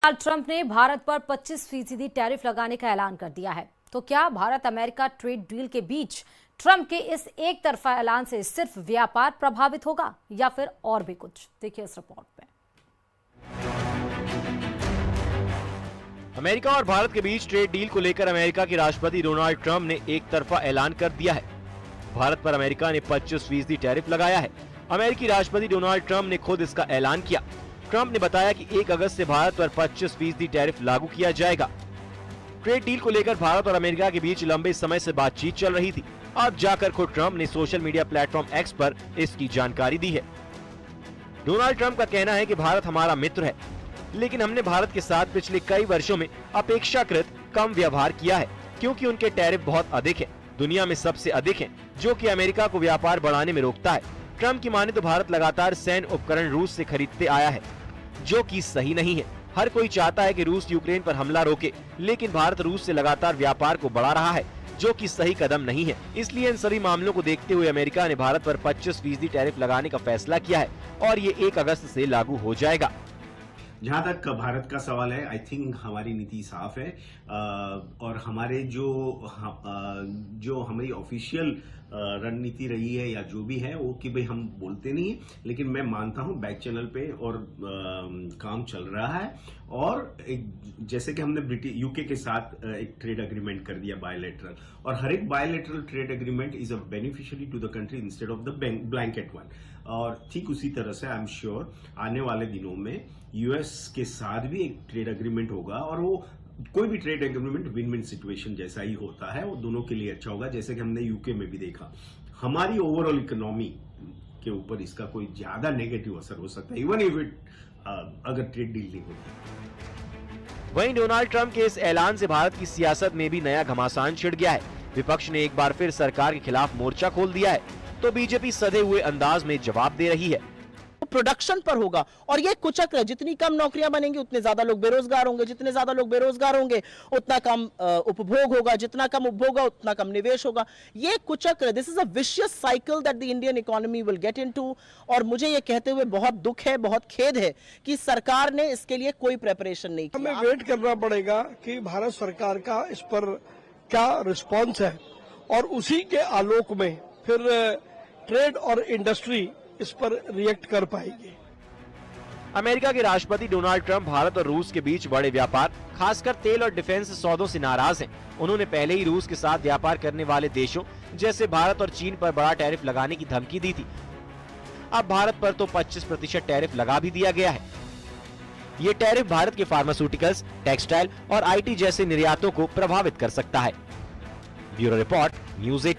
Donald Trump ने भारत पर 25% tariff लगाने का ऐलान कर दिया है। तो क्या भारत अमेरिका ट्रेड डील के बीच ट्रंप के इस एक तरफा ऐलान से सिर्फ व्यापार प्रभावित होगा या फिर और भी कुछ? देखिए इस रिपोर्ट में। अमेरिका और भारत के बीच ट्रेड डील को लेकर अमेरिका के राष्ट्रपति डोनाल्ड ट्रंप ने एक तरफा ऐलान कर दिया है। भारत पर अमेरिका ने 25% टैरिफ लगाया है। अमेरिकी राष्ट्रपति डोनाल्ड ट्रंप ने खुद इसका ऐलान किया। ट्रंप ने बताया कि 1 अगस्त से भारत पर 25% टैरिफ लागू किया जाएगा। ट्रेड डील को लेकर भारत और अमेरिका के बीच लंबे समय से बातचीत चल रही थी। अब जाकर खुद ट्रंप ने सोशल मीडिया प्लेटफॉर्म एक्स पर इसकी जानकारी दी है। डोनाल्ड ट्रंप का कहना है कि भारत हमारा मित्र है, लेकिन हमने भारत के साथ पिछले कई वर्षों में अपेक्षाकृत कम व्यवहार किया है, क्योंकि उनके टैरिफ बहुत अधिक है, दुनिया में सबसे अधिक हैं, जो कि अमेरिका को व्यापार बढ़ाने में रोकता है। ट्रंप की माने तो भारत लगातार सैन्य उपकरण रूस से खरीदते आया है, जो कि सही नहीं है। हर कोई चाहता है कि रूस यूक्रेन पर हमला रोके, लेकिन भारत रूस से लगातार व्यापार को बढ़ा रहा है, जो कि सही कदम नहीं है। इसलिए इन सभी मामलों को देखते हुए अमेरिका ने भारत पर 25% टैरिफ लगाने का फैसला किया है और ये 1 अगस्त से लागू हो जाएगा। जहां तक भारत का सवाल है, आई थिंक हमारी नीति साफ है और हमारे जो हमारी ऑफिशियल रणनीति रही है या जो भी है वो कि भाई हम बोलते नहीं है, लेकिन मैं मानता हूं बैक चैनल पे और काम चल रहा है। और जैसे कि हमने यूके के साथ एक ट्रेड एग्रीमेंट कर दिया बायलैटरल, और हर एक bilateral trade agreement is a beneficiary to the country instead of the blanket one. और ठीक उसी तरह से आई एम श्योर आने वाले दिनों में यूएस के साथ भी एक ट्रेड एग्रीमेंट होगा, और वो कोई भी trade agreement win win situation जैसा ही होता है, वो दोनों के लिए अच्छा होगा। जैसे कि हमने यूके में भी देखा, हमारी ओवरऑल इकोनॉमी के ऊपर इसका कोई ज्यादा नेगेटिव असर हो सकता है, इवन इफ इट अगर ट्रेड डील नहीं होती। वहीं डोनाल्ड ट्रंप के इस ऐलान से भारत की सियासत में भी नया घमासान छिड़ गया है। विपक्ष ने एक बार फिर सरकार के खिलाफ मोर्चा खोल दिया है, तो बीजेपी सधे हुए अंदाज में जवाब दे रही है। प्रोडक्शन पर होगा और ये कुचक है। जितनी कम नौकरियां बनेंगी उतने ज्यादा लोग बेरोजगार होंगे, जितने ज्यादा लोग बेरोजगार होंगे उतना कम उपभोग होगा, जितना कम उपभोग होगा उतना कम निवेश होगा। ये कुचक है। This is a vicious cycle that the Indian economy will get into. और मुझे ये कहते हुए बहुत दुख है, बहुत खेद है कि सरकार ने इसके लिए कोई प्रिपरेशन नहीं किया। हमें वेट करना पड़ेगा कि भारत सरकार का इस पर क्या रिस्पॉन्स है, और उसी के आलोक में फिर ट्रेड और इंडस्ट्री इस पर रिएक्ट कर पाएगी। अमेरिका के राष्ट्रपति डोनाल्ड ट्रंप भारत और रूस के बीच बड़े व्यापार, खासकर तेल और डिफेंस सौदों से नाराज हैं। उन्होंने पहले ही रूस के साथ व्यापार करने वाले देशों जैसे भारत और चीन पर बड़ा टैरिफ लगाने की धमकी दी थी। अब भारत पर तो 25% टैरिफ लगा भी दिया गया है। ये टैरिफ भारत के फार्मास्यूटिकल्स, टेक्सटाइल और IT जैसे निर्यातों को प्रभावित कर सकता है। Bureau report, news 18।